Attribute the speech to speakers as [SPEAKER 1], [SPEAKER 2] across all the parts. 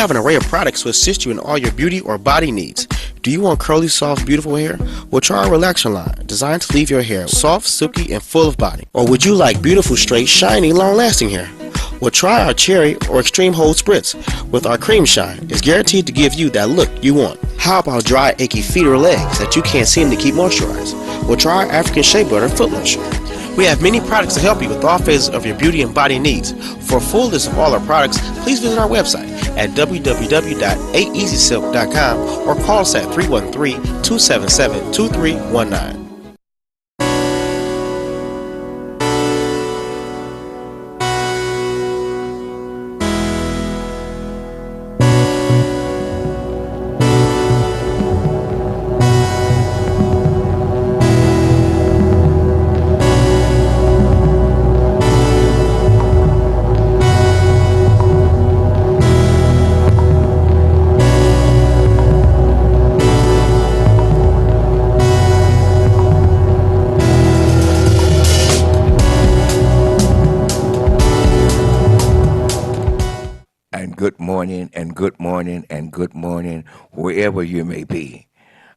[SPEAKER 1] have an array of products to assist you in all your beauty or body needs. Do you want curly, soft, beautiful hair? Well, try our Relaxer line, designed to leave your hair soft, silky, and full of body. Or would you like beautiful, straight, shiny, long-lasting hair? Well, try our Cherry or Extreme Hold Spritz with our Cream Shine. It's guaranteed to give you that look you want. How about dry, achy feet or legs that you can't seem to keep moisturized? Well, try our African Shea Butter Foot Lotion. We have many products to help you with all phases of your beauty and body needs. For a full list of all our products, please visit our website at www.aeasysilk.com or call us at 313-277-2319.
[SPEAKER 2] Good morning and good morning and good morning, wherever you may be.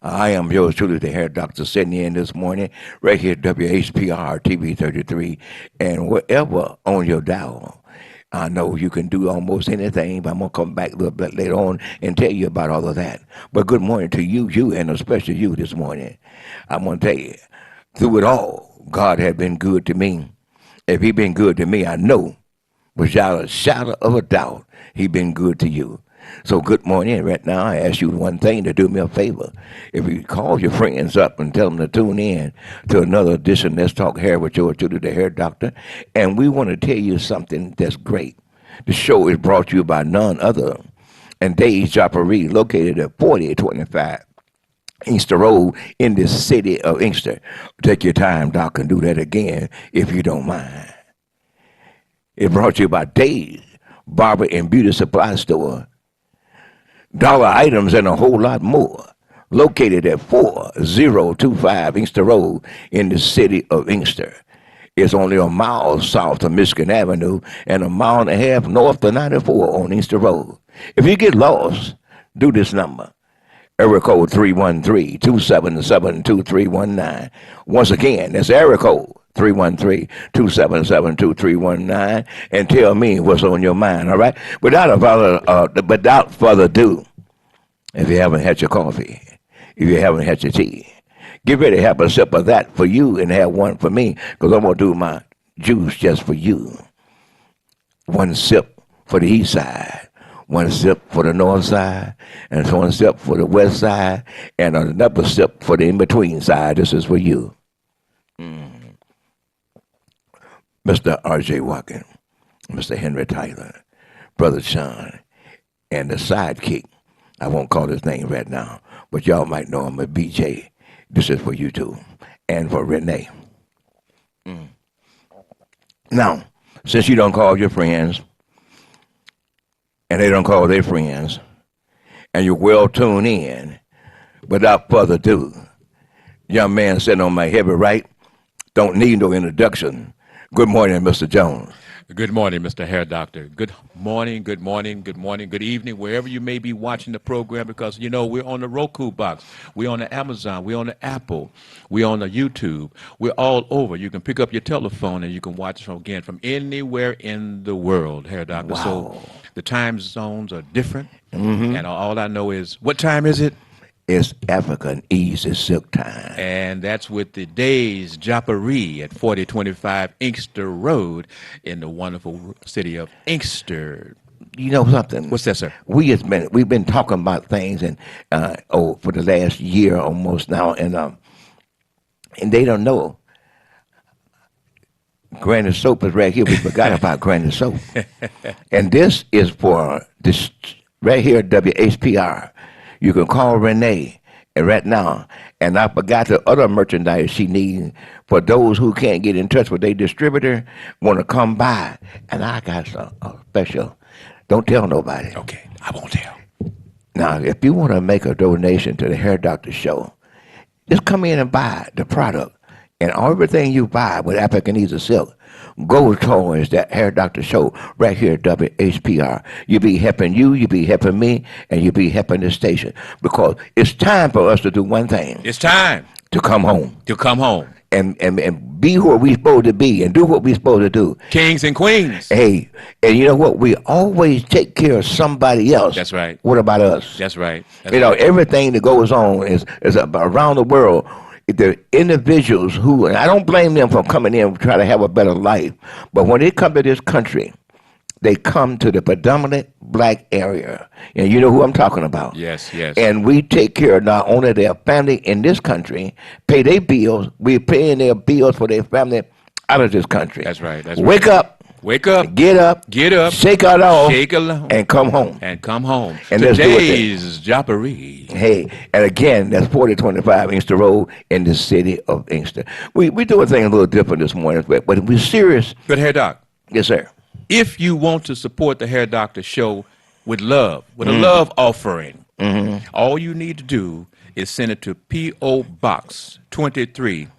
[SPEAKER 2] I am yours truly, the hair doctor, sitting in this morning, right here at WHPR TV 33, and wherever on your dial. I know you can do almost anything, but I'm going to come back a little bit later on and tell you about all of that. But good morning to you, and especially you this morning. I'm going to tell you, through it all, God has been good to me. If He's been good to me, I know, without a shadow of a doubt, He's been good to you. So good morning. Right now, I ask you one thing, to do me a favor. If you call your friends up and tell them to tune in to another edition, Let's Talk Hair with yours truly, the hair doctor. And we want to tell you something that's great. The show is brought to you by none other than Dave's Joppery, located at 4025 Inkster Road in the city of Inkster. Take your time, Doc, and do that again if you don't mind. It's brought to you by Dave's Barber and Beauty Supply Store. Dollar items and a whole lot more. Located at 4025 Inkster Road in the city of Inkster. It's only a mile south of Michigan Avenue and a mile and a half north of 94 on Inkster Road. If you get lost, do this number. Area code 313-277-2319. Once again, that's area code 313-277-2319, and tell me what's on your mind, all right? Without further ado, if you haven't had your coffee, if you haven't had your tea, get ready to have a sip of that for you and have one for me, because I'm going to do my juice just for you. One sip for the east side, one sip for the north side, and one sip for the west side, and another sip for the in-between side. This is for you. Mr. R.J. Watkins, Mr. Henry Tyler, Brother Sean, and the sidekick. I won't call his name right now, but y'all might know him as BJ. This is for you too, and for Renee. Now, since you don't call your friends, and they don't call their friends, and you're well tuned in, without further ado, young man sitting on my heavy right, don't need no introduction. Good morning, Mr. Jones.
[SPEAKER 3] Good morning, Mr. Hair Doctor. Good morning, good morning, good morning, good evening, wherever you may be watching the program, because, you know, we're on the Roku box, we're on the Amazon, we're on the Apple, we're on the YouTube, we're all over. You can pick up your telephone and you can watch from anywhere in the world, Hair Doctor.
[SPEAKER 2] Wow.
[SPEAKER 3] So the time zones are different, and all I know is, what time is it?
[SPEAKER 2] It's African Easy Silk time.
[SPEAKER 3] And that's with the Dave's Joppery at 4025 Inkster Road in the wonderful city of Inkster.
[SPEAKER 2] You know something?
[SPEAKER 3] What's that, sir?
[SPEAKER 2] We've been talking about things and for the last year almost now, and they don't know. Granny Soap is right here. We forgot about Granny Soap. And this is for this right here at WHPR. You can call Renee right now. And I forgot the other merchandise she needs for those who can't get in touch with their distributor, want to come by. And I got a special. Don't tell nobody.
[SPEAKER 3] Okay, I won't tell.
[SPEAKER 2] Now, if you want to make a donation to the Hair Doctor Show, just come in and buy the product. And everything you buy with Appalachian Silk goes towards that Hair Doctor show right here at WHPR. You be helping you be helping me, and you be helping the station. Because it's time for us to do one thing.
[SPEAKER 3] It's time
[SPEAKER 2] To come home.
[SPEAKER 3] to come home.
[SPEAKER 2] And be who we supposed to be and do what we supposed to do.
[SPEAKER 3] Kings and queens.
[SPEAKER 2] Hey, and you know what? We always take care of somebody else.
[SPEAKER 3] That's right.
[SPEAKER 2] What about us?
[SPEAKER 3] That's right. That's
[SPEAKER 2] You know,
[SPEAKER 3] right.
[SPEAKER 2] everything that goes on is around the world. The individuals who, and I don't blame them for coming in and try to have a better life, but when they come to this country, they come to the predominant black area. And you know who I'm talking about.
[SPEAKER 3] Yes, yes.
[SPEAKER 2] And we take care of not only their family in this country, pay their bills, we're paying their bills for their family out of this country.
[SPEAKER 3] That's right. That's
[SPEAKER 2] Wake
[SPEAKER 3] right.
[SPEAKER 2] up.
[SPEAKER 3] Wake up.
[SPEAKER 2] Get up.
[SPEAKER 3] Get up.
[SPEAKER 2] Shake it off.
[SPEAKER 3] Shake it off.
[SPEAKER 2] And come home.
[SPEAKER 3] And come home.
[SPEAKER 2] And let's do it then.
[SPEAKER 3] Today's Joppery.
[SPEAKER 2] Hey, and again, that's 4025 Inkster Road in the city of Inkster. We doing things a little different this morning, but we're serious.
[SPEAKER 3] Good Hair Doc.
[SPEAKER 2] Yes, sir.
[SPEAKER 3] If you want to support the Hair Doctor show with love, with a love offering, all you need to do is send it to P.O. Box 23,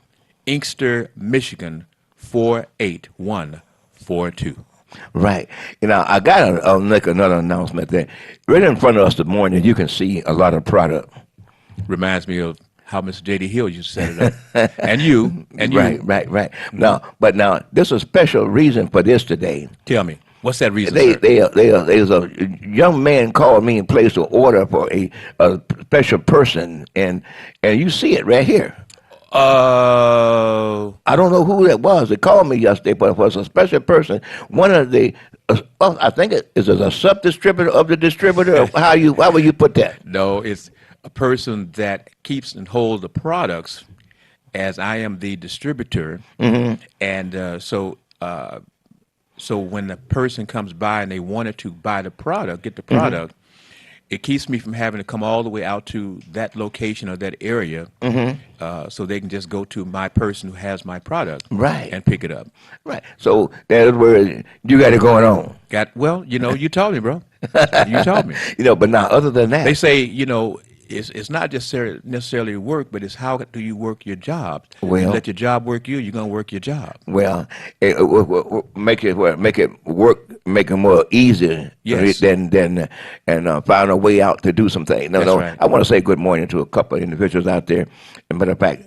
[SPEAKER 3] Inkster, Michigan 48142.
[SPEAKER 2] Right. You know, I got to make another announcement there. Right in front of us this morning, you can see a lot of product.
[SPEAKER 3] Reminds me of how Mr. J.D. Hill used to set it up. and you.
[SPEAKER 2] Right. Now, there's a special reason for this today.
[SPEAKER 3] Tell me, what's that reason, sir?
[SPEAKER 2] There's a young man called me and placed an order for a special person, and you see it right here. I don't know who that was. They called me yesterday, but it was a special person. One of the, I think it is a sub-distributor of the distributor. Or how would you put that?
[SPEAKER 3] No, it's a person that keeps and holds the products, as I am the distributor, and so when the person comes by and they wanted to buy the product, get the product, it keeps me from having to come all the way out to that location or that area, so they can just go to my person who has my product,
[SPEAKER 2] Right.
[SPEAKER 3] and pick it up.
[SPEAKER 2] Right. So that's where you got it going on.
[SPEAKER 3] Well, you told me, bro. You told me.
[SPEAKER 2] You know, but now other than that,
[SPEAKER 3] They say, it's not just necessarily work, but it's how do you work your job.
[SPEAKER 2] Well-
[SPEAKER 3] You let your job work you, you're gonna work your job.
[SPEAKER 2] well, make it work, make it more easy.
[SPEAKER 3] Yes.
[SPEAKER 2] Than and find a way out to do something.
[SPEAKER 3] That's right.
[SPEAKER 2] I want to say good morning to a couple of individuals out there. As a matter of fact,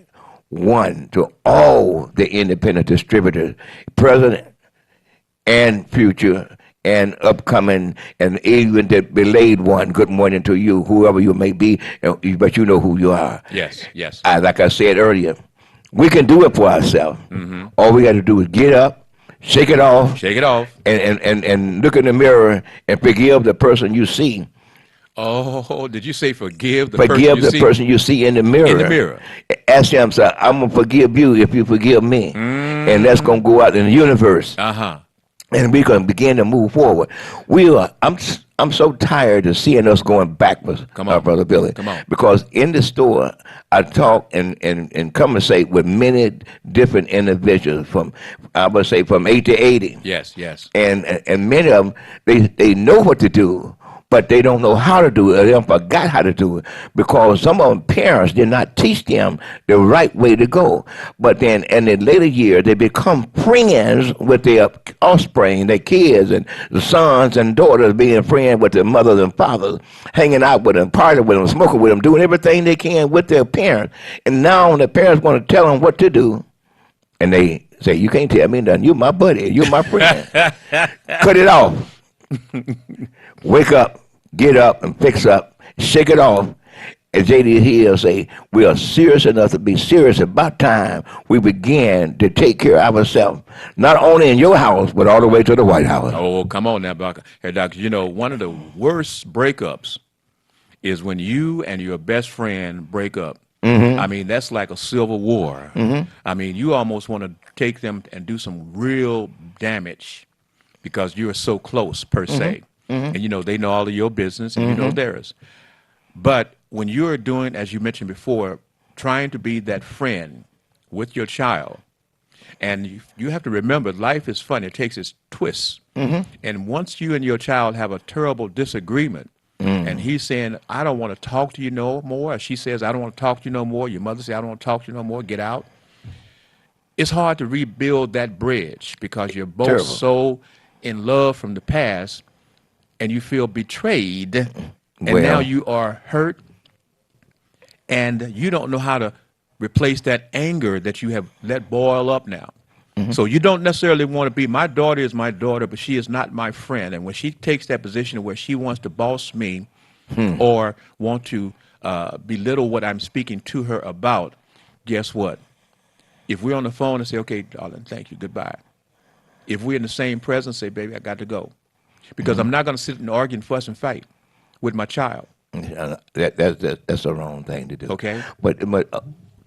[SPEAKER 2] one to all the independent distributors, present and future and upcoming, and even the delayed one. Good morning to you, whoever you may be, but you know who you are.
[SPEAKER 3] Yes.
[SPEAKER 2] Like I said earlier, we can do it for ourselves. All we got to do is get up, shake it off,
[SPEAKER 3] Shake it off.
[SPEAKER 2] and look in the mirror and forgive the person you see.
[SPEAKER 3] Oh, did you say forgive the
[SPEAKER 2] Forgive
[SPEAKER 3] person you
[SPEAKER 2] the
[SPEAKER 3] see?
[SPEAKER 2] person you see in the mirror.
[SPEAKER 3] In the mirror.
[SPEAKER 2] Ask him, say, I'm going to forgive you if you forgive me. And that's going to go out in the universe.
[SPEAKER 3] Uh-huh.
[SPEAKER 2] And we're going to begin to move forward. I'm so tired of seeing us going backwards,
[SPEAKER 3] Come on.
[SPEAKER 2] Brother Billy.
[SPEAKER 3] Come on.
[SPEAKER 2] Because in the store, I talk and conversate with many different individuals from 8 to 80.
[SPEAKER 3] Yes.
[SPEAKER 2] And many of them, they know what to do, but they don't know how to do it. Or they forgot how to do it because some of them parents did not teach them the right way to go. But then in the later years, they become friends with their offspring, their kids, and the sons and daughters being friends with their mothers and fathers, hanging out with them, partying with them, smoking with them, doing everything they can with their parents. And now the parents want to tell them what to do, and they say, you can't tell me nothing. You're my buddy. You're my friend. Cut it off. Wake up. Get up and fix up, shake it off. As J.D. Hill say, we are serious enough to be serious about time we begin to take care of ourselves, not only in your house, but all the way to the White House.
[SPEAKER 3] Oh, come on now, Doc. Hey, Doctor, one of the worst breakups is when you and your best friend break up. I mean, that's like a civil war. I mean, you almost want to take them and do some real damage because you're so close, per se. And, they know all of your business and you know theirs. But when you're doing, as you mentioned before, trying to be that friend with your child, and you have to remember, life is fun. It takes its twists. And once you and your child have a terrible disagreement, and he's saying, I don't want to talk to you no more, or she says, I don't want to talk to you no more, your mother says, I don't want to talk to you no more, get out. it's hard to rebuild that bridge because you're both
[SPEAKER 2] Terrible.
[SPEAKER 3] so in love from the past and you feel betrayed and now
[SPEAKER 2] Well,
[SPEAKER 3] you are hurt and you don't know how to replace that anger that you have let boil up now. So you don't necessarily want to be, my daughter is my daughter, but she is not my friend. And when she takes that position where she wants to boss me or want to belittle what I'm speaking to her about, guess what? If we're on the phone and say, okay, darling, thank you, goodbye. If we're in the same presence, say, baby, I got to go. Because I'm not going to sit and argue and fuss and fight with my child.
[SPEAKER 2] that's the wrong thing to do.
[SPEAKER 3] Okay.
[SPEAKER 2] But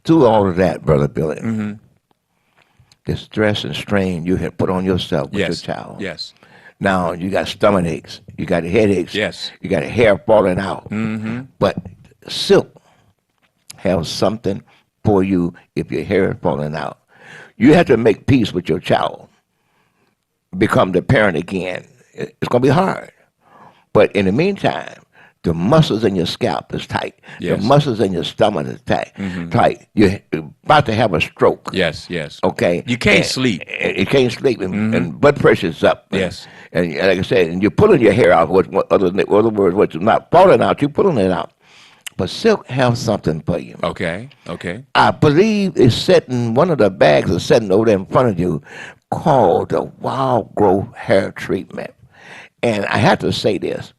[SPEAKER 2] through all of that, Brother Billy, the stress and strain you had put on yourself with
[SPEAKER 3] Yes.
[SPEAKER 2] your child.
[SPEAKER 3] Yes.
[SPEAKER 2] Now you got stomach aches, you got headaches,
[SPEAKER 3] Yes.
[SPEAKER 2] you got hair falling out. But Silk have something for you if your hair is falling out. You have to make peace with your child. Become the parent again. It's going to be hard. But in the meantime, the muscles in your scalp is tight.
[SPEAKER 3] Yes.
[SPEAKER 2] The muscles in your stomach is tight. Tight. You're about to have a stroke.
[SPEAKER 3] Yes. Yes.
[SPEAKER 2] Okay.
[SPEAKER 3] You can't sleep.
[SPEAKER 2] You can't sleep, and blood pressure's up.
[SPEAKER 3] Yes.
[SPEAKER 2] And like I said, and you're pulling your hair out. What other words, what's not falling out, you're pulling it out. But Silk have something for you.
[SPEAKER 3] Okay. Okay.
[SPEAKER 2] I believe it's sitting, one of the bags is sitting over there in front of you called the Wild Growth Hair Treatment. And I have to say this.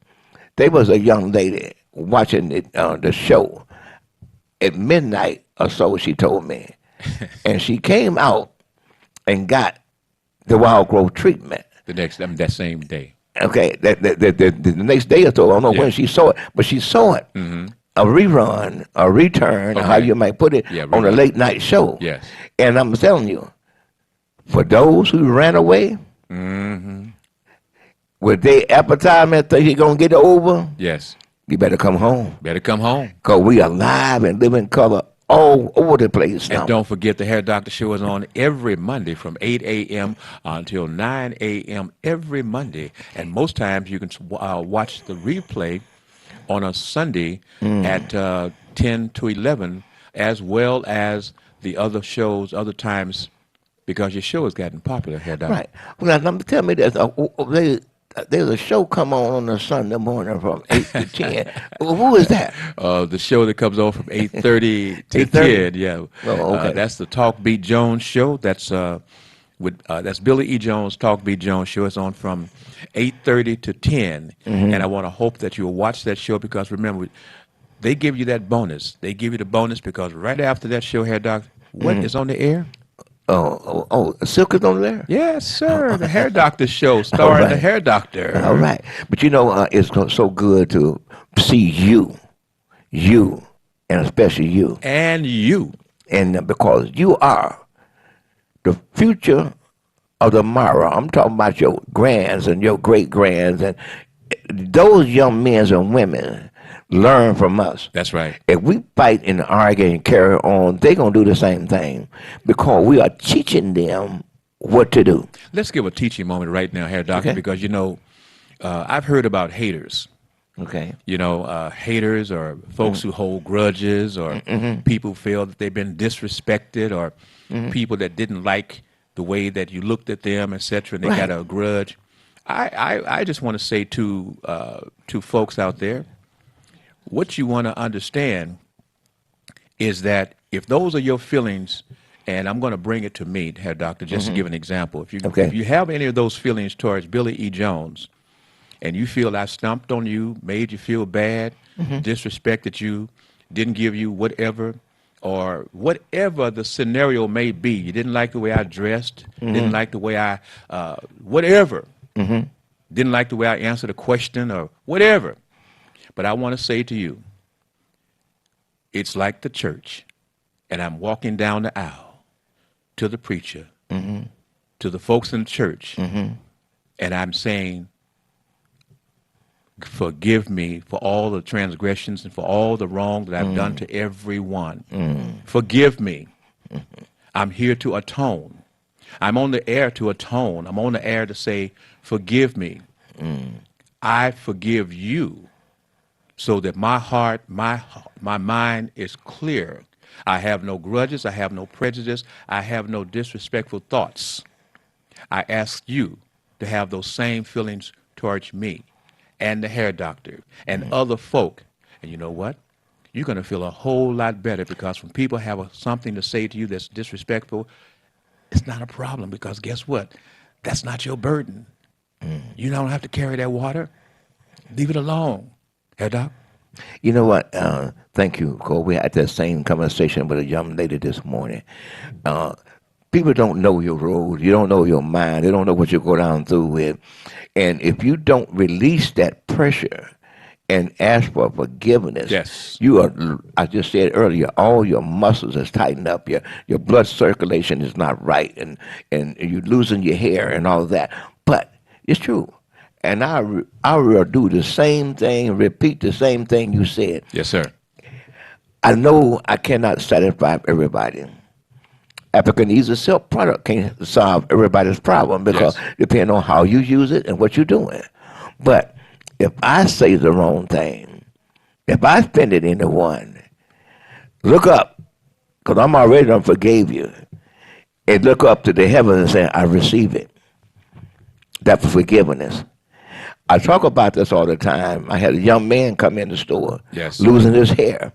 [SPEAKER 2] There was a young lady watching the show at midnight or so, she told me. And she came out and got the Wild Growth Treatment.
[SPEAKER 3] That same day.
[SPEAKER 2] Okay, the next day or so, I don't know
[SPEAKER 3] Yeah.
[SPEAKER 2] when she saw it, but she saw it. A rerun, a return,
[SPEAKER 3] Okay.
[SPEAKER 2] how you might put it,
[SPEAKER 3] Yeah,
[SPEAKER 2] on a
[SPEAKER 3] rerun.
[SPEAKER 2] late night show.
[SPEAKER 3] Yes.
[SPEAKER 2] And I'm telling you, for those who ran away, with their appetite think you're going to get over,
[SPEAKER 3] Yes.
[SPEAKER 2] you better come home.
[SPEAKER 3] Better come home.
[SPEAKER 2] Because we are live and living color all over the place now.
[SPEAKER 3] And don't forget the Hair Doctor Show is on every Monday from 8 a.m. until 9 a.m. every Monday. And most times you can watch the replay on a Sunday at 10 to 11, as well as the other shows, other times, because your show has gotten popular, Hair Doctor.
[SPEAKER 2] Right. Well, now, tell me this. There's a show come on a Sunday morning from 8 to 10. Well, who is that?
[SPEAKER 3] The show that comes on from 8:30 to
[SPEAKER 2] 8:30?
[SPEAKER 3] 10, yeah.
[SPEAKER 2] Oh, okay.
[SPEAKER 3] That's the Talk Beat Jones show. That's that's Billy E. Jones' Talk Beat Jones show. It's on from 8:30 to 10. And I want to hope that you'll watch that show because remember, they give you that bonus. They give you the bonus because right after that show, Hair Doctor, what is on the air?
[SPEAKER 2] Silk is on there?
[SPEAKER 3] Yes, sir. The Hair Doctor show starring
[SPEAKER 2] right.
[SPEAKER 3] the Hair Doctor.
[SPEAKER 2] All right. But you know, it's so good to see you, and especially you.
[SPEAKER 3] And you.
[SPEAKER 2] And because you are the future of tomorrow. I'm talking about your grands and your great-grands. And those young men and women learn from us.
[SPEAKER 3] That's right.
[SPEAKER 2] If we fight and argue and carry on, they're going to do the same thing because we are teaching them what to do.
[SPEAKER 3] Let's give a teaching moment right now, Hair Doctor,
[SPEAKER 2] Okay.
[SPEAKER 3] because, you know, I've heard about haters.
[SPEAKER 2] Okay.
[SPEAKER 3] You know, haters or folks who hold grudges or people feel that they've been disrespected or people that didn't like the way that you looked at them, et cetera, and they
[SPEAKER 2] Right.
[SPEAKER 3] got a grudge. I just want to say to folks out there, what you want to understand is that if those are your feelings, and I'm going to bring it to me, Hair Doctor, just to give an example. If you have any of those feelings towards Billy E. Jones, and you feel I stomped on you, made you feel bad, disrespected you, didn't give you whatever, or whatever the scenario may be, you didn't like the way I dressed, didn't like the way I, whatever, didn't like the way I answered a question or whatever. But I want to say to you, it's like the church, and I'm walking down the aisle to the preacher, to the folks in the church, and I'm saying, forgive me for all the transgressions and for all the wrong that I've done to everyone. Forgive me. I'm here to atone. I'm on the air to atone. I'm on the air to say, forgive me. I forgive you so that my heart, my mind is clear I have no grudges. I have no prejudice. I have no disrespectful thoughts. I ask you to have those same feelings towards me and the hair doctor and other folk. And you know what? You're going to feel a whole lot better because when people have something to say to you that's disrespectful, it's not a problem because guess what? That's not your burden. You don't have to carry that water. Leave it alone. Hair doc?
[SPEAKER 2] You know what? Thank you, Cole. We had that same conversation with a young lady this morning. People don't know your road. You don't know your mind. They don't know what you go down through with. And if you don't release that pressure and ask for forgiveness,
[SPEAKER 3] Yes.
[SPEAKER 2] you are, I just said earlier, all your muscles is tightened up. Your blood circulation is not right. And you're losing your hair and all of that. But it's true. And I will do the same thing, repeat the same thing you said.
[SPEAKER 3] Yes, sir.
[SPEAKER 2] I know I cannot satisfy everybody. African Easy Silk product can't solve everybody's problem because
[SPEAKER 3] Yes.
[SPEAKER 2] depending on how you use it and what you're doing. But if I say the wrong thing, if I spend it into one, look up, because I'm already done forgave you, and look up to the heavens and say, I receive it. That's forgiveness. I talk about this all the time. I had a young man come in the store,
[SPEAKER 3] Yes.
[SPEAKER 2] losing his hair.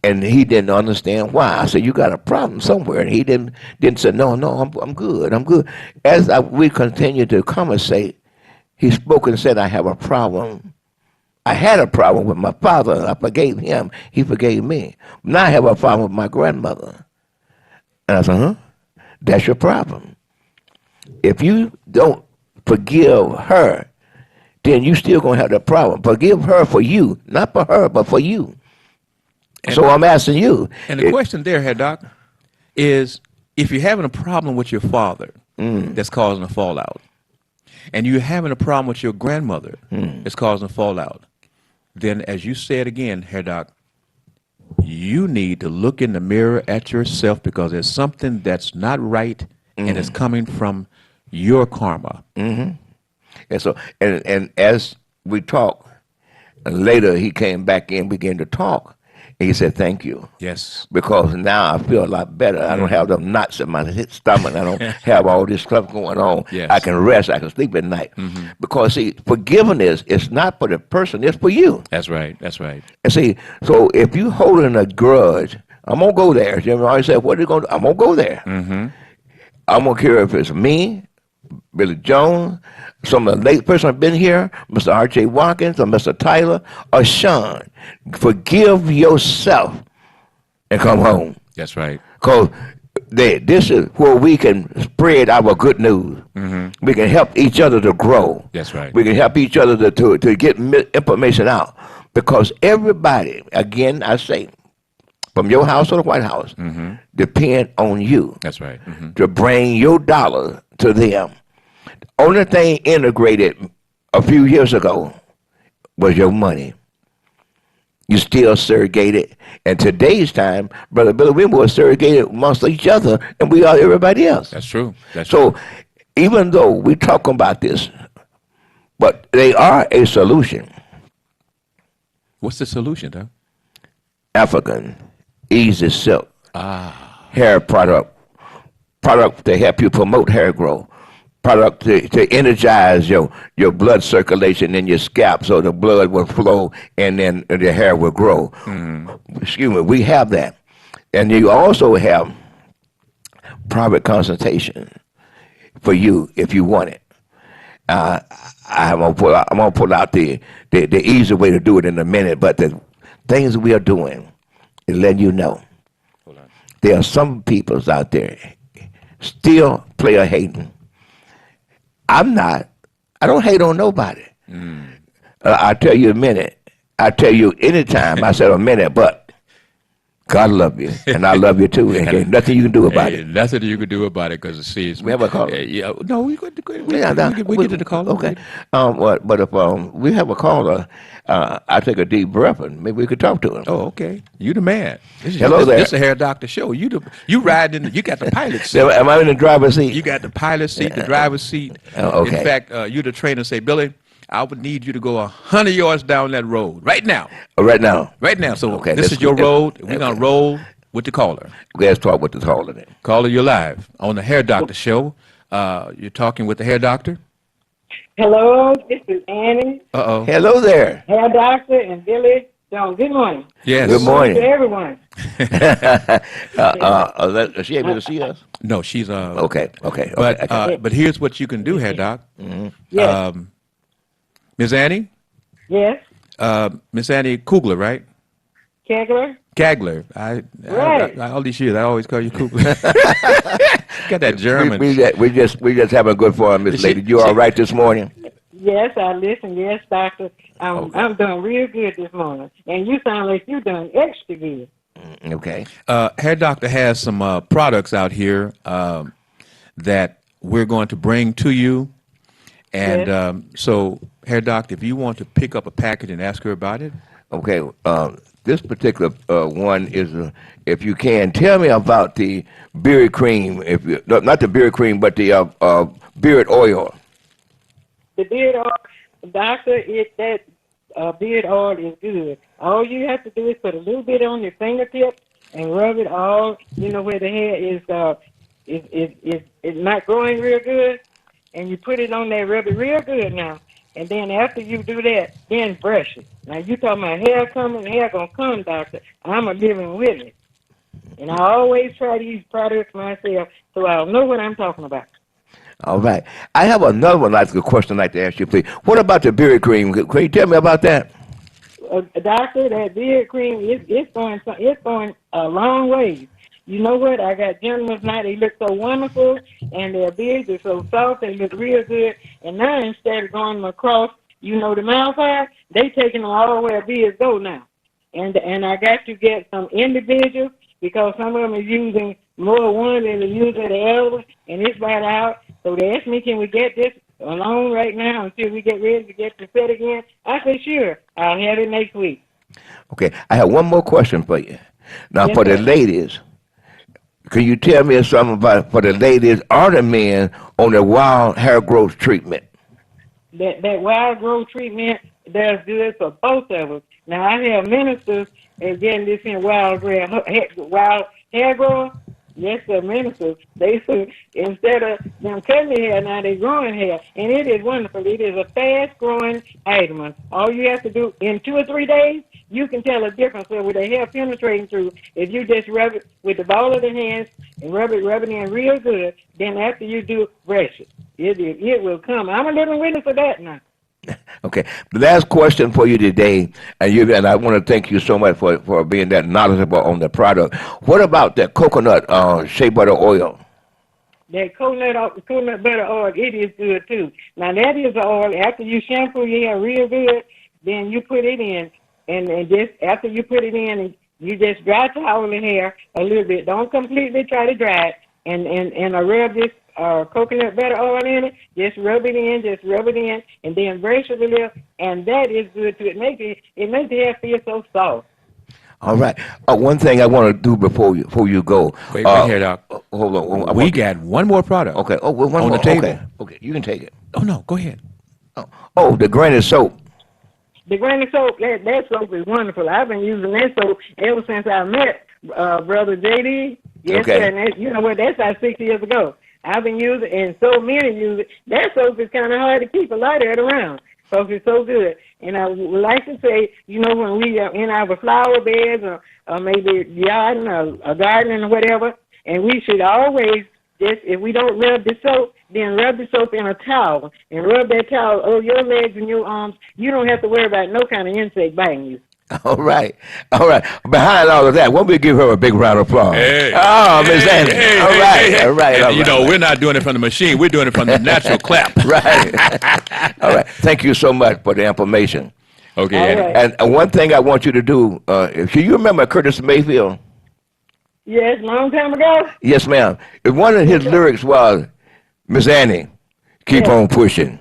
[SPEAKER 2] And he didn't understand why. I said, you got a problem somewhere. And he didn't say, no, I'm good, I'm good. As we continued to conversate, he spoke and said, I have a problem. I had a problem with my father. I forgave him. He forgave me. Now I have a problem with my grandmother. And I said, huh? That's your problem. If you don't forgive her, then you still going to have that problem. Forgive her for you, not for her, but for you.
[SPEAKER 3] And
[SPEAKER 2] So I'm asking you.
[SPEAKER 3] And the question there, Herr Doc, is if you're having a problem with your father that's causing a fallout, and you're having a problem with your grandmother that's causing a fallout, then as you said again, Herr Doc, you need to look in the mirror at yourself because there's something that's not right and it's coming from your karma.
[SPEAKER 2] And so, and as we talk, and later he came back in, began to talk, and he said, thank you.
[SPEAKER 3] Yes.
[SPEAKER 2] Because now I feel a lot better. I don't have them knots in my stomach. I don't have all this stuff going on.
[SPEAKER 3] Yes.
[SPEAKER 2] I can rest. I can sleep at night. Because, see, forgiveness is not for the person. It's for you.
[SPEAKER 3] That's right. That's right.
[SPEAKER 2] And see, so if you holding a grudge, I'm going to go there. Jimmy always said, what are you going to do? I'm going to go there. I'm going to care if it's me, Billy Jones, some of the late person have been here, Mr. R.J. Watkins or Mr. Tyler or Sean. Forgive yourself and come home.
[SPEAKER 3] That's right.
[SPEAKER 2] Because this is where we can spread our good news. We can help each other to grow.
[SPEAKER 3] That's right.
[SPEAKER 2] We can help each other to get information out. Because everybody, again, I say, from your house to the White House, depend on you.
[SPEAKER 3] That's right.
[SPEAKER 2] To bring your dollar to them. Only thing integrated a few years ago was your money. You still surrogated. And today's time, Brother Billy, we were surrogated amongst each other, and we are everybody else.
[SPEAKER 3] That's true. That's
[SPEAKER 2] So
[SPEAKER 3] true.
[SPEAKER 2] even though we talk about this, but they are a solution.
[SPEAKER 3] What's the solution, Doc?
[SPEAKER 2] African Easy Silk hair product to help you promote hair growth. Product to energize your blood circulation in your scalp so the blood will flow and then the hair will grow. Excuse me, we have that. And you also have private consultation for you if you want it. I'm gonna pull out the easy way to do it in a minute, but the things we are doing is letting you know. There are some peoples out there still player hating. I'm not. I don't hate on nobody. I'll tell you a minute. I tell you anytime. I said a minute, but God love you, and I love you too. And there's nothing you can do about it.
[SPEAKER 3] Nothing you can do about it because see, it's,
[SPEAKER 2] We have a caller.
[SPEAKER 3] yeah, no, we get to the caller.
[SPEAKER 2] Okay. But if we have a caller, I take a deep breath and maybe we could talk to him.
[SPEAKER 3] Oh, okay. You the man.
[SPEAKER 2] Hello there.
[SPEAKER 3] This is a Hair Doctor show. You riding you got the pilot seat.
[SPEAKER 2] So, am I in the driver's seat?
[SPEAKER 3] You got the pilot seat, the driver's seat.
[SPEAKER 2] Oh, okay.
[SPEAKER 3] In fact, you the trainer say, Billy, I would need you to go 100 yards down that road right now.
[SPEAKER 2] Right now.
[SPEAKER 3] Right now. So
[SPEAKER 2] Okay,
[SPEAKER 3] this
[SPEAKER 2] let's-
[SPEAKER 3] is your road. We're
[SPEAKER 2] okay.
[SPEAKER 3] going to roll with the caller.
[SPEAKER 2] Let's talk with the caller then.
[SPEAKER 3] Caller, you're live on the Hair Doctor Show. You're talking with the Hair Doctor.
[SPEAKER 4] Hello, this is Annie,
[SPEAKER 3] Uh-oh.
[SPEAKER 2] Hello there.
[SPEAKER 4] hair doctor, and Billy Jones. Good morning.
[SPEAKER 3] Yes.
[SPEAKER 2] Good morning.
[SPEAKER 4] To everyone.
[SPEAKER 2] Is she able to see us?
[SPEAKER 3] No, she's
[SPEAKER 2] Okay.
[SPEAKER 3] But here's what you can do, Hair Doc.
[SPEAKER 4] Yes.
[SPEAKER 3] Ms. Annie,
[SPEAKER 4] Yes.
[SPEAKER 3] Miss Annie Kugler, right?
[SPEAKER 4] Kegler.
[SPEAKER 3] Kagler.
[SPEAKER 4] Right.
[SPEAKER 3] All these years, I always call you Kugler. Got that German.
[SPEAKER 2] We just having a good fun, Miss Lady. You all right this morning?
[SPEAKER 4] Yes, I listen. Yes, doctor. I'm doing real good this morning. And you sound like you're doing extra good.
[SPEAKER 2] Okay.
[SPEAKER 3] Hair Doctor has some products out here that we're going to bring to you. And
[SPEAKER 4] Yes.
[SPEAKER 3] so, Hair Doctor, if you want to pick up a package and ask her about it.
[SPEAKER 2] Okay. This particular one is, if you can, tell me about the beard cream. Not the beard cream, but the beard oil.
[SPEAKER 4] The beard oil, doctor, that beard oil is good. All you have to do is put a little bit on your fingertip and rub it all, where the hair is not growing real good. And you put it on there, rub it real good now. And then after you do that, then brush it. Now, you talking about hair coming, hair going to come, doctor. I'm a living witness. And I always try these products myself so I'll know what I'm talking about.
[SPEAKER 2] All right. I have another one, a question I'd like to ask you, please. What about the beard cream? Can you tell me about that?
[SPEAKER 4] Doctor, that beard cream, it's going a long way. You know what? I got gentlemen now, they look so wonderful, and their beards are so soft, they look real good. And now, instead of going across, the mouth area, they taking them all where beards go now. And I got to get some individuals, because some of them are using more one than they're using the other, and it's right out. So they asked me, can we get this alone right now until we get ready to get the set again? I said, sure, I'll have it next week.
[SPEAKER 2] Okay. I have one more question for you. Now,
[SPEAKER 4] Yes,
[SPEAKER 2] for the
[SPEAKER 4] sir.
[SPEAKER 2] ladies, can you tell me something about, for the ladies or the men, on the wild hair growth treatment?
[SPEAKER 4] That wild growth treatment does good for both of us. Now, I have ministers getting this in wild hair growth. Yes, sir, ministers. They instead of them cutting their hair, now they're growing hair. And it is wonderful. It is a fast-growing item. All you have to do, in 2 or 3 days, you can tell a difference with the hair penetrating through. If you just rub it with the ball of the hands and rub it in real good, then after you do, brush it. It will come. I'm a living witness of that now.
[SPEAKER 2] Okay. The last question for you today, and I want to thank you so much for being that knowledgeable on the product. What about that coconut shea butter oil?
[SPEAKER 4] That coconut butter oil, it is good too. Now that is oil. After you shampoo your hair real good, then you put it in, and just after you put it in, you just dry towel the hair a little bit. Don't completely try to dry it, and I rub this coconut butter oil in it. Just rub it in, and then brush it a little, and that is good too. It makes the hair feel so soft.
[SPEAKER 2] All right. One thing I want to do before you go.
[SPEAKER 3] Wait right here, Doc.
[SPEAKER 2] Hold on.
[SPEAKER 3] We got one more product.
[SPEAKER 2] Okay. Oh, well, one
[SPEAKER 3] on
[SPEAKER 2] more.
[SPEAKER 3] the table.
[SPEAKER 2] Okay. You can take it.
[SPEAKER 3] Oh, no, go ahead.
[SPEAKER 2] Oh, the granny soap.
[SPEAKER 4] The granny soap, that soap is wonderful. I've been using that soap ever since I met Brother JD. Yes,
[SPEAKER 2] Okay.
[SPEAKER 4] sir, and you know what? That's like 6 years ago. I've been using, and so many use it. That soap is kind of hard to keep a lot of it around because it's so good. And I would like to say, when we are in our flower beds or maybe garden or gardening or whatever, and we should always just, if we don't rub the soap, then rub the soap in a towel and rub that towel over your legs and your arms. You don't have to worry about no kind of insect biting you.
[SPEAKER 2] All right. Behind all of that, why don't we give her a big round of applause?
[SPEAKER 3] Hey.
[SPEAKER 2] Miss Annie. All right.
[SPEAKER 3] And, we're not doing it from the machine. We're doing it from the natural clap.
[SPEAKER 2] Right. All right. Thank you so much for the information.
[SPEAKER 3] Okay,
[SPEAKER 4] All
[SPEAKER 3] Annie.
[SPEAKER 4] right.
[SPEAKER 2] And one thing I want you to do, do you remember Curtis Mayfield?
[SPEAKER 4] Yes, long time ago.
[SPEAKER 2] Yes, ma'am. One of his lyrics was, Miss Annie, keep
[SPEAKER 4] Yeah.
[SPEAKER 2] on pushing.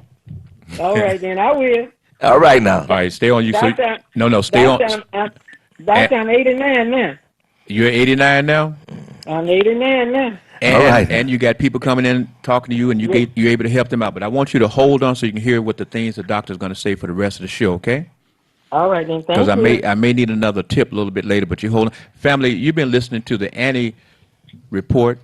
[SPEAKER 4] All right, then I will.
[SPEAKER 2] All right now.
[SPEAKER 3] All right, stay on.
[SPEAKER 4] Doctor,
[SPEAKER 3] Stay on.
[SPEAKER 4] Doctor, I'm 89 now.
[SPEAKER 3] You're 89 now?
[SPEAKER 4] I need it now.
[SPEAKER 3] And,
[SPEAKER 2] All right.
[SPEAKER 3] and you got people coming in talking to you, and you're able to help them out. But I want you to hold on so you can hear what the things the doctor's going to say for the rest of the show, okay?
[SPEAKER 4] All right, then. Thank
[SPEAKER 3] Because
[SPEAKER 4] you.
[SPEAKER 3] I may need another tip a little bit later, but you hold on. Family, you've been listening to the Annie report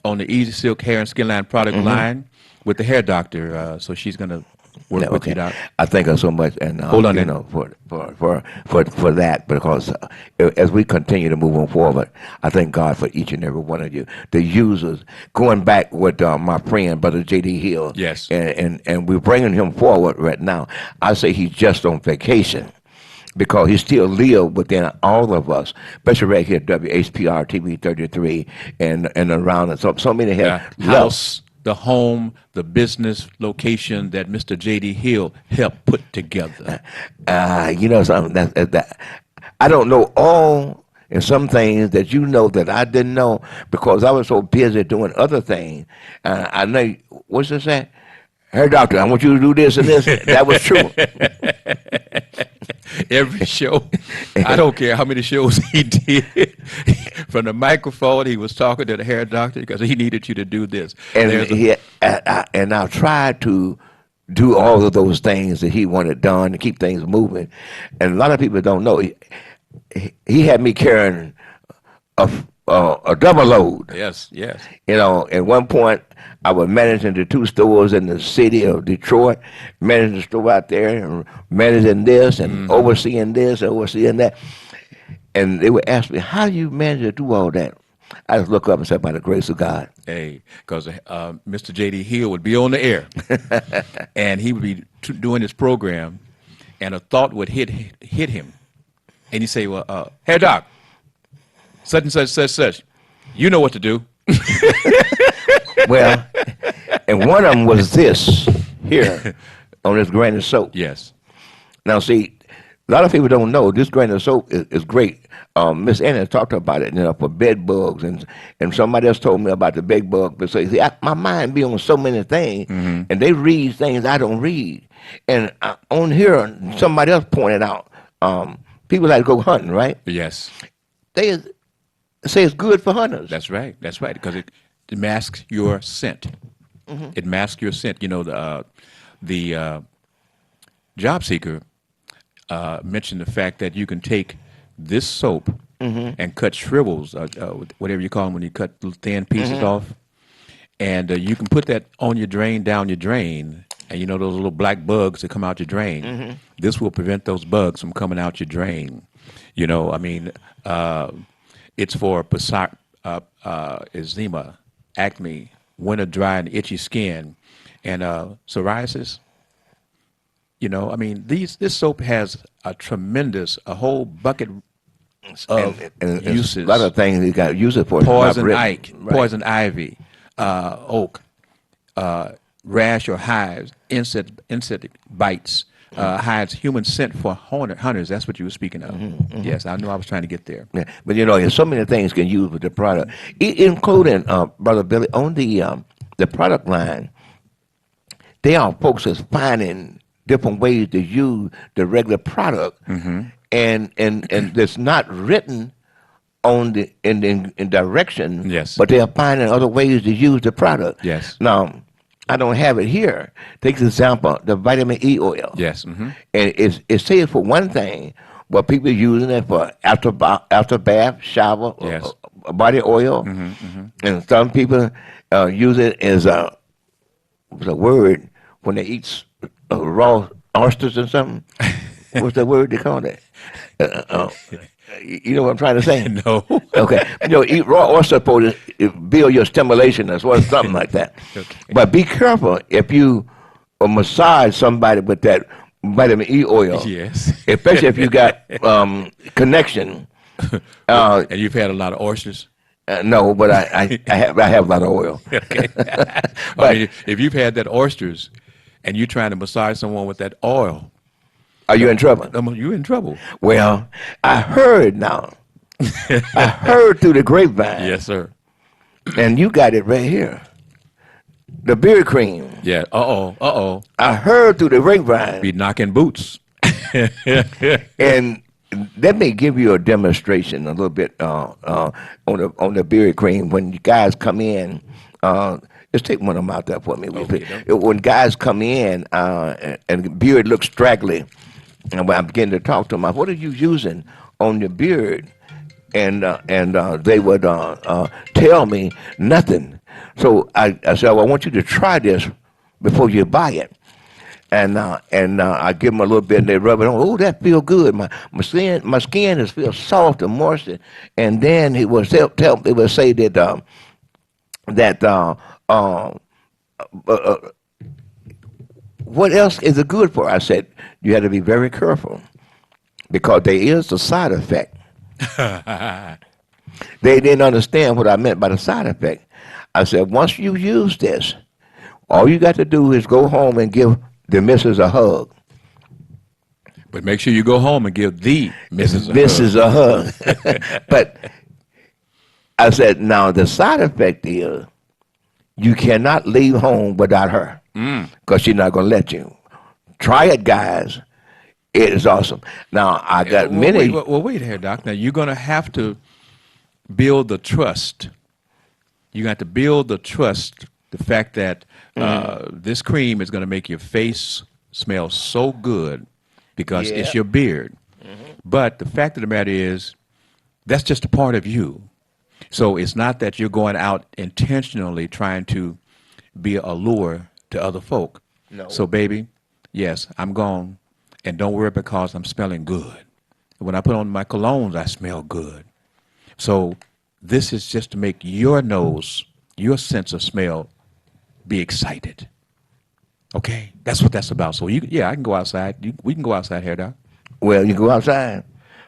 [SPEAKER 3] on the Easy Silk Hair and Skin Line product line with the hair doctor. So she's going to work
[SPEAKER 2] Yeah,
[SPEAKER 3] with
[SPEAKER 2] okay.
[SPEAKER 3] you, Doc.
[SPEAKER 2] I thank her so much, and
[SPEAKER 3] Hold on
[SPEAKER 2] you
[SPEAKER 3] then.
[SPEAKER 2] know, for that, because as we continue to move on forward, I thank God for each and every one of you, the users. Going back with my friend, Brother J.D. Hill,
[SPEAKER 3] Yes.
[SPEAKER 2] and we're bringing him forward right now. I say he's just on vacation, because he still lives within all of us, especially right here at WHPR TV 33 and around it. So many
[SPEAKER 3] The
[SPEAKER 2] have
[SPEAKER 3] house, the home, the business location that Mr. J.D. Hill helped put together.
[SPEAKER 2] you know something that I don't know all and some things that you know that I didn't know because I was so busy doing other things. I know what's this say? Hey doctor, I want you to do this and this. That was true.
[SPEAKER 3] Every show, I don't care how many shows he did. From the microphone, he was talking to the hair doctor because he needed you to do this.
[SPEAKER 2] And
[SPEAKER 3] There's a-
[SPEAKER 2] and I tried to do all of those things that he wanted done to keep things moving. And a lot of people don't know he had me carrying a double load.
[SPEAKER 3] yes, yes.
[SPEAKER 2] You know, at one point, I was managing the 2 stores in the city of Detroit, managing the store out there, and managing this, and overseeing this, and overseeing that. And they would ask me, how do you manage to do all that? I just look up and say, by the grace of God.
[SPEAKER 3] Hey, because Mr. J.D. Hill would be on the air, and he would be doing his program, and a thought would hit him, and he'd say, "Well, hey doc, such and such, you know what to do."
[SPEAKER 2] Well, and one of them was this here on this grain of soap.
[SPEAKER 3] Yes.
[SPEAKER 2] Now, see, a lot of people don't know this grain of soap is great. Miss Anna talked about it, for bed bugs, and somebody else told me about the bed bug. But see, my mind be on so many things, and they read things I don't read. And on here, somebody else pointed out, people like to go hunting, right?
[SPEAKER 3] Yes.
[SPEAKER 2] They say it's good for hunters.
[SPEAKER 3] That's right. That's right. Because it masks your scent. It masks your scent. You know, the job seeker mentioned the fact that you can take this soap and cut shrivels, whatever you call them when you cut little thin pieces off, and you can put that on your drain, down your drain, and you know those little black bugs that come out your drain. This will prevent those bugs from coming out your drain. You know, I mean, it's for eczema, acne, winter dry and itchy skin, and psoriasis. You know, I mean, this soap has a whole bucket of
[SPEAKER 2] and
[SPEAKER 3] uses.
[SPEAKER 2] a lot of things you got to use it for. It's not
[SPEAKER 3] Poison
[SPEAKER 2] written.
[SPEAKER 3] Ike,
[SPEAKER 2] Right.
[SPEAKER 3] poison ivy, oak, rash or hives, insect bites, hides human scent for hunters. That's what you were speaking of. Yes, I knew I was trying to get there.
[SPEAKER 2] Yeah, but there's so many things can use with the product, including Brother Billy on the product line. There are folks that's finding different ways to use the regular product, and that's not written on in direction.
[SPEAKER 3] Yes.
[SPEAKER 2] But they are finding other ways to use the product.
[SPEAKER 3] Yes.
[SPEAKER 2] Now, I don't have it here. Take the example, the vitamin E oil.
[SPEAKER 3] Yes.
[SPEAKER 2] And it says for one thing, but people using it for after bath, shower,
[SPEAKER 3] Yes.
[SPEAKER 2] body oil, and some people use it as a word when they eat raw oysters or something. What's the word they call it? You know what I'm trying to say?
[SPEAKER 3] No.
[SPEAKER 2] Okay. Eat raw oyster for build your stimulation as well, something like that.
[SPEAKER 3] Okay.
[SPEAKER 2] But be careful if you massage somebody with that vitamin E oil.
[SPEAKER 3] Yes.
[SPEAKER 2] Especially if you got connection.
[SPEAKER 3] And you've had a lot of oysters.
[SPEAKER 2] No, but I have a lot of oil.
[SPEAKER 3] Okay. I mean, if you've had that oysters, and you're trying to massage someone with that oil,
[SPEAKER 2] Are you in trouble?
[SPEAKER 3] you're in trouble.
[SPEAKER 2] Well, I heard now. I heard through the grapevine.
[SPEAKER 3] Yes, sir.
[SPEAKER 2] And you got it right here. The beard cream.
[SPEAKER 3] Yeah. Uh-oh.
[SPEAKER 2] I heard through the grapevine.
[SPEAKER 3] Be knocking boots.
[SPEAKER 2] And let me give you a demonstration a little bit on the beard cream. When you guys come in, just take one of them out there for me. When guys come in and the beard looks straggly, and when I begin to talk to them, what are you using on your beard? And they would tell me nothing. So I said, well, I want you to try this before you buy it. And I give them a little bit, and they rub it on. Oh, that feel good. My skin is feel soft and moist. And then he would say that what else is it good for? I said, you have to be very careful because there is a side effect. They didn't understand what I meant by the side effect. I said, once you use this, all you got to do is go home and give the missus a hug.
[SPEAKER 3] But make sure you go home and give the missus
[SPEAKER 2] a hug. But I said, now the side effect is you cannot leave home without her because she's not going to let you. Try it, guys. It is awesome. Now, I got many.
[SPEAKER 3] Wait here, Doc. Now, you're going to have to build the trust. You got to build the trust, the fact that this cream is going to make your face smell so good because it's your beard. But the fact of the matter is, that's just a part of you. So it's not that you're going out intentionally trying to be a lure to other folk.
[SPEAKER 2] No.
[SPEAKER 3] So, baby, yes, I'm gone. And don't worry because I'm smelling good. When I put on my colognes, I smell good. So this is just to make your nose, your sense of smell, be excited. Okay? That's what that's about. So, I can go outside. We can go outside here, Doc.
[SPEAKER 2] Well, you go outside.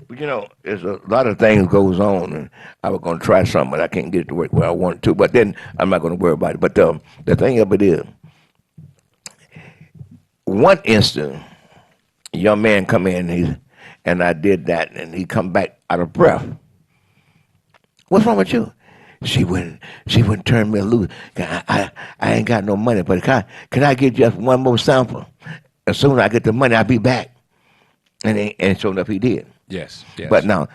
[SPEAKER 2] But, there's a lot of things goes on, and I was going to try something, but I can't get it to work where I want it to. But then I'm not going to worry about it. But the thing of it is, one instant, a young man come in, and I did that, and he come back out of breath. What's wrong with you? She wouldn't turn me loose. I ain't got no money, but can I get just one more sample? As soon as I get the money, I'll be back. And sure enough, he did.
[SPEAKER 3] Yes.
[SPEAKER 2] But now,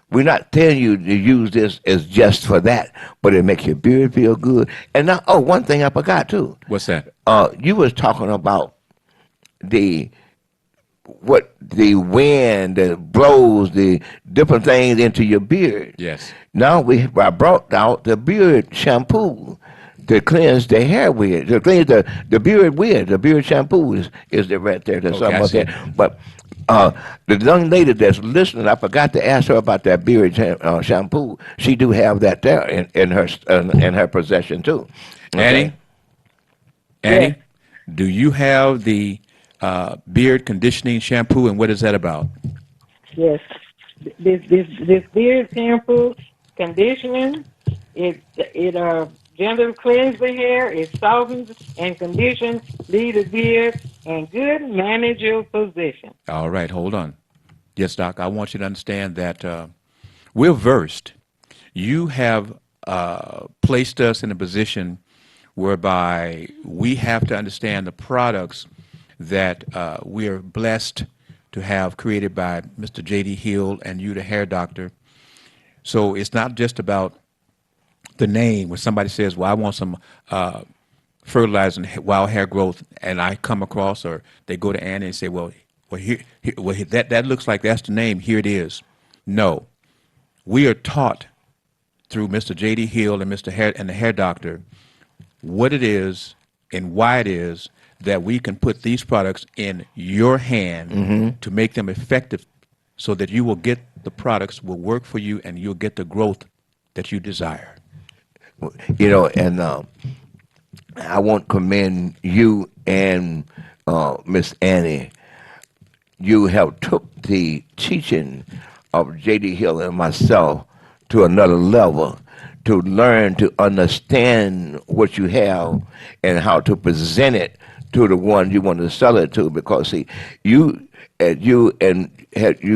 [SPEAKER 2] we're not telling you to use this as just for that, but it makes your beard feel good. And now, one thing I forgot too.
[SPEAKER 3] What's that?
[SPEAKER 2] You was talking about the wind that blows the different things into your beard.
[SPEAKER 3] Yes.
[SPEAKER 2] Now I brought out the beard shampoo to cleanse the hair with, to cleanse the beard with. The beard shampoo is right there. There's something up there. But the young lady that's listening, I forgot to ask her about that beard shampoo. She do have that there in her possession too. Okay?
[SPEAKER 3] Annie, do you have the beard conditioning shampoo, and what is that about?
[SPEAKER 4] Yes, this beard shampoo conditioning, it gently cleans the hair, it softens and conditions, leave the beard in good manageable position.
[SPEAKER 3] All right, hold on. Yes, Doc, I want you to understand that we're versed. You have placed us in a position whereby we have to understand the products that we are blessed to have created by Mr. J.D. Hill and you, the hair doctor. So it's not just about the name. When somebody says, well, I want some fertilizing wild hair growth, and I come across, or they go to Annie and say, well, that looks like that's the name. Here it is. No. We are taught through Mr. J.D. Hill and Mr. Hair and the hair doctor what it is and why it is that we can put these products in your hand to make them effective so that you will get the products will work for you and you'll get the growth that you desire.
[SPEAKER 2] And I want to commend you and Miss Annie. You have took the teaching of J.D. Hill and myself to another level, to learn to understand what you have and how to present it to the one you want to sell it to. Because see, you